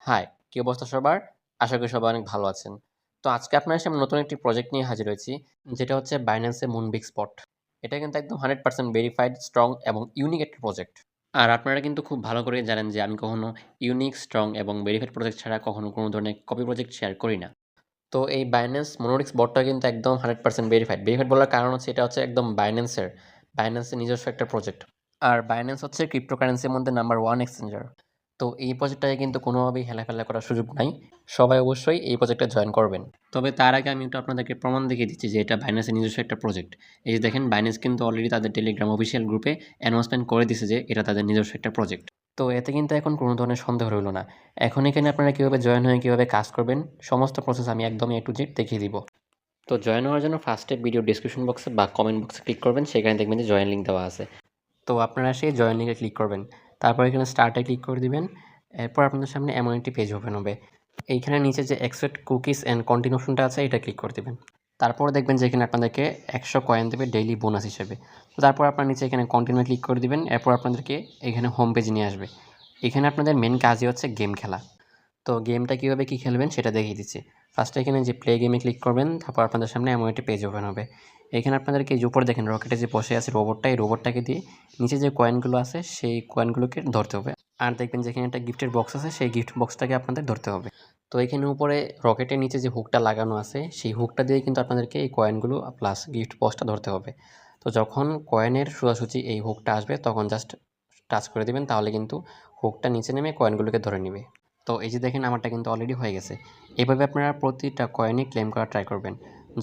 High, কি অবস্থা সবার? আশা করি সবাই অনেক ভালো আছেন। তো আজকে আপনার সামনে নতুন একটি প্রজেক্ট নিয়ে হাজির হয়েছি, যেটা হচ্ছে Binance এর মুনবিগ স্পট। এটা কিন্তু একদম 100% ভেরিফাইড, স্ট্রং এবং ইউনিক একটা প্রজেক্ট। আর আপনারা কিন্তু খুব ভালো করেই জানেন যে আমি কখনো ইউনিক, স্ট্রং এবং ভেরিফাইড প্রজেক্ট ছাড়া কখনো কোনো ধরনের কপি প্রজেক্ট শেয়ার করি না। তো এই Binance Monolix বটটা কিন্তু একদম 100% ভেরিফাইড। ভেরিফাইড বলার কারণ হচ্ছে এটা হচ্ছে একদম Binance এর নিজস্ব একটা প্রজেক্ট। আর Binance হচ্ছে ক্রিপ্টোকারেন্সির মধ্যে নাম্বার 1 এক্সচেঞ্জার। তো এই প্রজেক্টটাকে কিন্তু কোনোভাবেই হেলাফেলা করার সুযোগ নাই। সবাই অবশ্যই এই প্রজেক্টে জয়েন করবেন। তবে তার আগে আমি একটু আপনাদেরকে প্রমাণ দেখিয়ে দিচ্ছি যে এটা Binance-এর নিজস্ব একটা প্রজেক্ট। এই যে দেখেন Binance কিন্তু অলরেডি তাদের টেলিগ্রাম অফিসিয়াল গ্রুপে অ্যানাউন্সমেন্ট করে দিছে যে এটা তাদের নিজস্ব একটা প্রজেক্ট। তো এতে কিন্তু এখন কোনো ধরনের সন্দেহ রইল না। এখন এখানে আপনারা কীভাবে জয়েন হয়ে কীভাবে কাজ করবেন সমস্ত প্রসেস আমি একদমই A to Z দেখিয়ে দিব। তো জয়েন হওয়ার জন্য ফার্স্টে ভিডিও ডেসক্রিপশন বক্সে বা কমেন্ট বক্সে ক্লিক করবেন, সেখানে দেখবেন যে জয়েন লিঙ্ক দেওয়া আছে। তো আপনারা সেই জয়েন লিঙ্কে ক্লিক করবেন। তারপর এখানে স্টার্টে ক্লিক করে দিবেন। এরপর আপনাদের সামনে এমন একটি পেজ ওপেন হবে। এইখানে নিচে যে অ্যাকসেপ্ট কুকিজ অ্যান্ড কন্টিনিউ অপশনটা আছে এটা ক্লিক করে দিবেন। তারপর দেখবেন যে এখানে আপনাদেরকে 100 কয়েন দেবে ডেইলি বোনাস হিসেবে। তো তারপর আপনার নিচে এখানে কন্টিনিউ ক্লিক করে দিবেন। এরপর আপনাদেরকে এখানে হোম পেজে নিয়ে আসবে। এখানে আপনাদের মেন কাজই হচ্ছে গেম খেলা। তো গেমটা কীভাবে কী খেলবেন সেটা দেখিয়ে দিচ্ছি। ফার্স্টে এখানে যে প্লে গেমে ক্লিক করবেন, তারপর আপনাদের সামনে এমন একটি পেজ ওপেন হবে। এখানে আপনাদেরকে এই যে উপরে দেখেন রকেটে যে বসে আছে রোবটটা, এই রোবটটাকে দিয়ে নিচে যে কয়েনগুলো আছে সেই কয়েনগুলোকে ধরতে হবে। আর দেখবেন যে এখানে একটা গিফটের বক্স আছে, সেই গিফট বক্সটাকে আপনাদের ধরতে হবে। তো এখানে উপরে রকেটের নিচে যে হুকটা লাগানো আছে সেই হুকটা দিয়ে কিন্তু আপনাদেরকে এই কয়েনগুলো প্লাস গিফট বক্সটা ধরতে হবে। তো যখন কয়েনের সোজাসুজি এই হুকটা আসবে তখন জাস্ট টাচ করে দিবেন, তাহলে কিন্তু হুকটা নিচে নেমে কয়েনগুলোকে ধরে নিবে। তো এই যে দেখেন আমারটা কিন্তু অলরেডি হয়ে গেছে। এভাবে আপনারা প্রতিটা কয়েনই ক্লেম করার ট্রাই করবেন।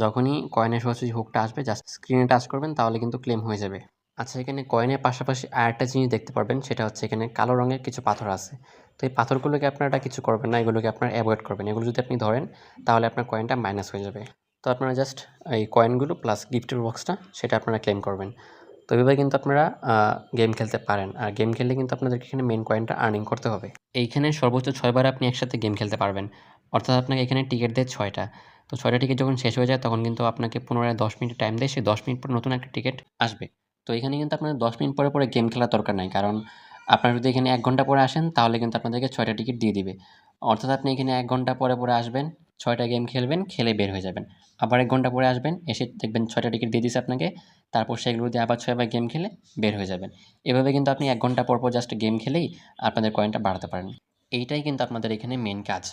যখনই কয়েনের সোজাসুজি হুকটা আসবে জাস্ট স্ক্রিনে টাচ করবেন, তাহলে কিন্তু ক্লেম হয়ে যাবে। আচ্ছা, এখানে কয়েনের পাশাপাশি আরেকটা জিনিস দেখতে পারবেন, সেটা হচ্ছে এখানে কালো রঙের কিছু পাথর আছে। তো এই পাথরগুলোকে আপনারা কিছু করবেন না, এগুলোকে আপনারা অ্যাভয়েড করবেন। এগুলো যদি আপনি ধরেন তাহলে আপনার কয়েনটা মাইনাস হয়ে যাবে। তো আপনারা জাস্ট এই কয়েনগুলো প্লাস গিফটের বক্সটা সেটা আপনারা ক্লেম করবেন। তো এভাবে কিন্তু আপনারা গেম খেলতে পারেন। আর গেম খেললে কিন্তু আপনাদেরকে এখানে মেইন কয়েনটা আর্নিং করতে হবে। এইখানে সর্বোচ্চ 6 বার আপনি একসাথে গেম খেলতে পারবেন। অর্থাৎ আপনাকে এখানে টিকেট দেয় 6টা। তো 6টা টিকেট যখন শেষ হয়ে যায় তখন কিন্তু আপনাকে পুনরায় 10 মিনিট টাইম দেয়। সেই 10 মিনিট পর নতুন একটা টিকেট আসবে। তো এখানে কিন্তু আপনাদের 10 মিনিট পরে গেম খেলার দরকার নাই। কারণ আপনারা যদি এখানে 1 ঘন্টা পরে আসেন তাহলে কিন্তু আপনাদেরকে 6টা টিকেট দিয়ে দিবে। অর্থাৎ আপনি এখানে 1 ঘন্টা পরে আসবেন, 6টা গেম খেলবেন, খেলে বের হয়ে যাবেন। আবার 1 ঘন্টা পরে আসবেন, এসে দেখবেন 6টা টিকেট দিয়ে দিছে আপনাকে। তারপর সেগুলো দিয়ে আবার 6 বার গেম খেলে বের হয়ে যাবেন। এভাবে কিন্তু আপনি 1 ঘন্টা পর জাস্ট গেম খেলেই আপনাদের কয়েনটা বাড়াতে পারেন। এইটাই কিন্তু আপনাদের এখানে মেইন কাজ।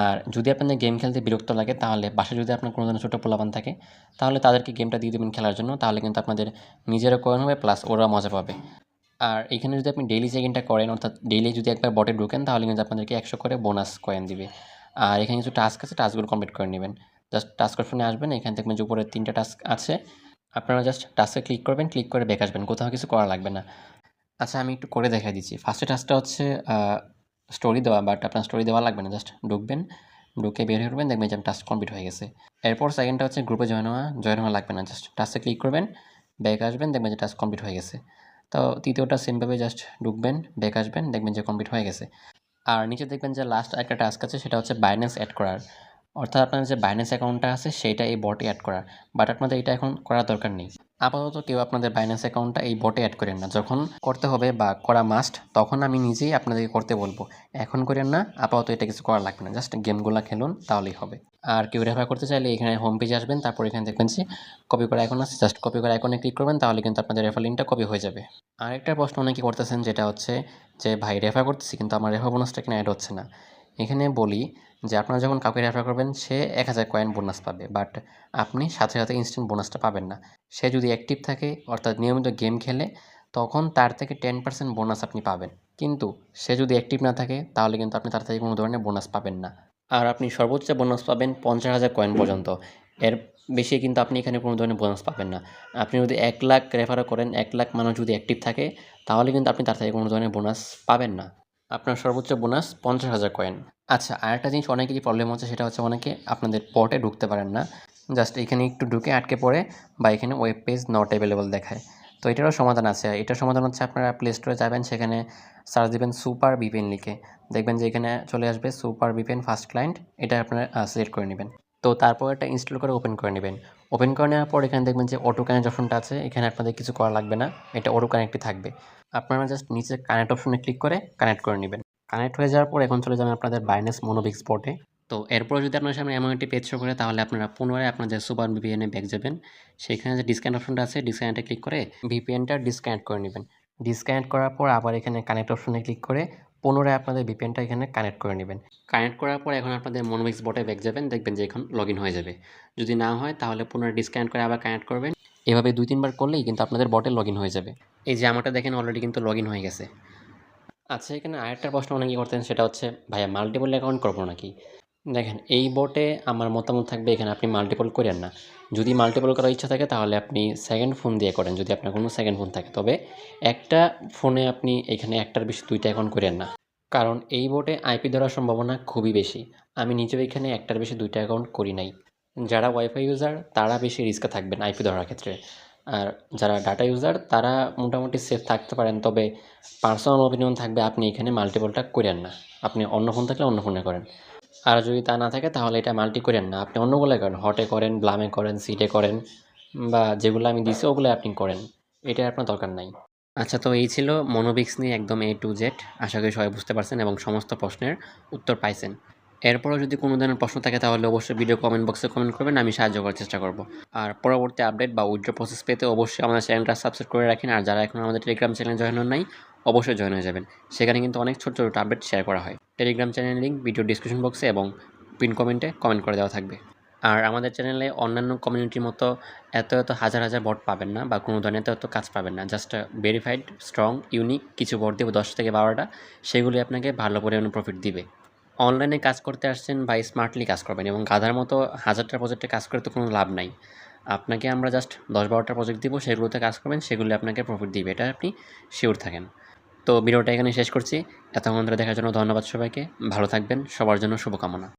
আর যদি আপনাদের গেম খেলতে বিরক্ত লাগে তাহলে বাসায় যদি আপনার কোনো ধরনের ছোটো পোলাপান থাকে তাহলে তাদেরকে গেমটা দিয়ে দেবেন খেলার জন্য। তাহলে কিন্তু আপনাদের নিজেরও কয়েন হবে প্লাস ওরাও মজা পাবে। আর এখানে যদি আপনি ডেইলি চেক-ইনটা করেন, অর্থাৎ ডেইলি যদি একবার বটে ঢোকেন তাহলে কিন্তু আপনাদেরকে 100 করে বোনাস কয়েন দিবে। আর এখানে কিছু টাস্ক আছে, টাস্কগুলো কমপ্লিট করে নেবেন। জাস্ট টাস্ক অপশনে আসবেন, এখানে দেখবেন যে উপরে 3টা টাস্ক আছে। আপনারা জাস্ট টাস্কে ক্লিক করবেন, ক্লিক করে ব্যাক আসবেন। কোথাও কিছু করা লাগবে না। আচ্ছা, আমি একটু করে দেখাই দিচ্ছি। ফার্স্টের টাস্কটা হচ্ছে স্টোরি দেওয়া, বাট আপনার স্টোরি দেওয়া লাগবে না। জাস্ট ঢুকবেন, ঢুকে বের হয়ে পড়বেন, দেখবেন যে টাস্ক কমপ্লিট হয়ে গেছে। এরপর সেকেন্ডটা হচ্ছে গ্রুপে জয়েন হওয়া লাগবে না। জাস্ট টাস্কে ক্লিক করবেন, ব্যাক আসবেন, দেখবেন যে টাস্ক কমপ্লিট হয়ে গেছে। তো তৃতীয়টা সেমভাবে জাস্ট ঢুকবেন, ব্যাক আসবেন, দেখবেন যে কমপ্লিট হয়ে গেছে। আর নিচে দেখবেন যে লাস্ট একটা টাস্ক আছে, সেটা হচ্ছে Binance এড করার। অর্থাৎ আপনার যে Binance অ্যাকাউন্টটা আছে সেইটা এই বটে এড করার। বাট আপনাদের এটা এখন করার দরকার নেই। আপাতত কেউ আপনাদের Binance অ্যাকাউন্টটা এই বটে এড করেন না। যখন করতে হবে বা করা মাস্ট তখন আমি নিজেই আপনাদেরকে করতে বলবো। এখন করেন না, আপাতত এটা কিছু করা লাগবে না। জাস্ট গেমগুলা খেলুন তাহলেই হবে। আর কেউ রেফার করতে চাইলে এখানে হোম পেজে আসবেন, তারপর এখানে দেখবেন যে কপি করা আইকন আছে, জাস্ট কপি করা আইকনে ক্লিক করবেন, তাহলে কিন্তু আপনাদের রেফার লিঙ্কটা কপি হয়ে যাবে। আরেকটা প্রশ্ন অনেকেই করতেছেন, যেটা হচ্ছে যে ভাই রেফার করতেছি কিন্তু আমার রেফার বোনাসটা এখানে অ্যাড হচ্ছে না। এখানে বলি যে আপনারা যখন কাউকে রেফার করবেন সে 1000 কয়েন বোনাস পাবে, বাট আপনি সাথে ইনস্ট্যান্ট বোনাসটা পাবেন না। সে যদি অ্যাক্টিভ থাকে অর্থাৎ নিয়মিত গেম খেলে তখন তার থেকে 10% বোনাস আপনি পাবেন। কিন্তু সে যদি অ্যাক্টিভ না থাকে তাহলে কিন্তু আপনি তার থেকে কোনো ধরনের বোনাস পাবেন না। আর আপনি সর্বোচ্চ বোনাস পাবেন 50,000 কয়েন পর্যন্ত। এর বেশি কিন্তু আপনি এখানে কোনো ধরনের বোনাস পাবেন না। আপনি যদি 1 লাখ রেফারও করেন, 1 লাখ মানুষ যদি অ্যাক্টিভ থাকে তাহলে কিন্তু আপনি তার থেকে কোনো ধরনের বোনাস পাবেন না। আপনার সর্বোচ্চ বোনাস 50,000 কয়েন। আচ্ছা, আরেকটা জিনিস অনেকেরই প্রবলেম হচ্ছে, সেটা হচ্ছে অনেকে আপনাদের বটে ঢুকতে পারেন না। জাস্ট এখানে একটু ঢুকে আটকে পড়ে বা এখানে ওয়েব পেজ নট অ্যাভেলেবল দেখায়। তো এটারও সমাধান আছে। এটার সমাধান হচ্ছে আপনারা প্লে স্টোরে যাবেন, সেখানে সার্চ দিবেন সুপার ভিপিএন লিখে। দেখবেন যে এখানে চলে আসবে সুপার ভিপিএন ফার্স্ট ক্লায়েন্ট। এটা আপনারা সিলেক্ট করে নেবেন। তো তারপর এটা ইনস্টল করে ওপেন করে নেবেন। ওপেন করে নেওয়ার পর এখানে দেখবেন যে অটো কানেক্ট অপশনটা আছে। এখানে আপনাদের কিছু করা লাগবে না, এটা অটো কানেক্টই থাকবে। আপনারা জাস্ট নিচে কানেক্ট অপশনে ক্লিক করে কানেক্ট করে নেবেন। কানেক্ট হয়ে যাওয়ার পর এখন চলে যাবেন আপনাদের বাইন্যান্স মোনোবিগ স্পটে। তো এরপরে যদি আপনার সামনে এমন একটি পেজ শো করে তাহলে আপনারা পুনরায় আপনাদের সুপার ভিপিএন এ ব্যাক যাবেন। সেখানে যে ডিসকানেক্ট অপশনটা আছে ডিসকানেক্টে ক্লিক করে ভিপিএনটা ডিসকানেক্ট করে নেবেন। ডিসকানেক্ট করার পর আবার এখানে কানেক্ট অপশনে ক্লিক করে পুনরায় আপনাদের ভিপিএনটা এখানে কানেক্ট করে নেবেন। কানেক্ট করার পর এখন আপনাদের মোনোবিগ স্পটে ব্যাক যাবেন, দেখবেন যে এখন লগ ইন হয়ে যাবে। যদি না হয় তাহলে পুনরায় ডিসকানেক্ট করে আবার কানেক্ট করবেন। এভাবে ২-৩ বার করলেই কিন্তু আপনাদের বটে লগ ইন হয়ে যাবে। এই যে আমারটা দেখেন অলরেডি কিন্তু লগ ইন হয়ে গেছে। আচ্ছা, এখানে আরেকটা প্রশ্ন অনেকেই করতেন, সেটা হচ্ছে ভাইয়া মাল্টিপল অ্যাকাউন্ট করবো নাকি? দেখেন, এই বটে আমার মতামত থাকবে এখানে আপনি মাল্টিপল করেন না। যদি মাল্টিপল করার ইচ্ছা থাকে তাহলে আপনি সেকেন্ড ফোন দিয়ে করেন, যদি আপনার কোনো সেকেন্ড ফোন থাকে। তবে একটা ফোনে আপনি এখানে একটার বেশি ২টা অ্যাকাউন্ট করেন না। কারণ এই বটে আইপি ধরার সম্ভাবনা খুবই বেশি। আমি নিজেও এখানে একটার বেশি ২টা অ্যাকাউন্ট করি নাই। যারা ওয়াইফাই ইউজার তারা বেশি রিস্কে থাকবেন আইপি ধরার ক্ষেত্রে। আর যারা ডাটা ইউজার তারা মোটামুটি সেফ থাকতে পারেন। তবে পার্সোনাল অপিনিয়ন থাকবে আপনি এখানে মাল্টিপলটা করেন না। আপনি অন্য ফোন থাকলে অন্য ফোনে করেন। আর যদি তা না থাকে তাহলে এটা মাল্টি করেন না। আপনি অন্যগুলোয় করেন। হটে করেন, ব্লামে করেন, সিটে করেন, বা যেগুলো আমি দিছি ওগুলো আপনি করেন। এটার আপনার দরকার নাই। আচ্ছা, তো এই ছিল মনোবিক্স নিয়ে একদম A to Z। আশা করি সবাই বুঝতে পারছেন এবং সমস্ত প্রশ্নের উত্তর পাইছেন। এরপরও যদি কোনো ধরনের প্রশ্ন থাকে তাহলে অবশ্যই ভিডিও কমেন্ট বক্সে কমেন্ট করবেন, আমি সাহায্য করার চেষ্টা করব। আর পরবর্তী আপডেট বা উইথড্র প্রসেস পেতে অবশ্যই আমাদের চ্যানেলটা সাবস্ক্রাইব করে রাখেন। আর যারা এখনও আমাদের টেলিগ্রাম চ্যানেলে জয়েন হন নাই, অবশ্যই জয়েন হয়ে যাবেন। সেখানে কিন্তু অনেক ছোট ছোট আপডেট শেয়ার করা হয়। টেলিগ্রাম চ্যানেলের লিঙ্ক ভিডিও ডিসক্রিপশন বক্সে এবং পিন কমেন্টে কমেন্ট করে দেওয়া থাকবে। আর আমাদের চ্যানেলে অন্যান্য কমিউনিটির মতো এত হাজার হাজার বট পাবেন না, বা কোনো ধরনের এত কাজ পাবেন না। জাস্ট ভেরিফাইড, স্ট্রং, ইউনিক কিছু বট দেবো 10 থেকে 12টা। সেগুলি আপনাকে ভালো পরিমাণে প্রফিট দিবে। অনলাইনে কাজ করতে আসছেন বা স্মার্টলি কাজ করবেন, এবং গাধার মতো হাজারটা প্রজেক্টে কাজ করে তো কোনো লাভ নাই। আপনাকে আমরা জাস্ট 10-12টা প্রজেক্ট দিব, সেগুলোতে কাজ করবেন, সেগুলি আপনাকে প্রফিট দিবে, এটা আপনি শিওর থাকেন। তো ভিডিওটা এখানে শেষ করছি। এতক্ষণ ধরে দেখার জন্য ধন্যবাদ সবাইকে। ভালো থাকবেন, সবার জন্য শুভকামনা।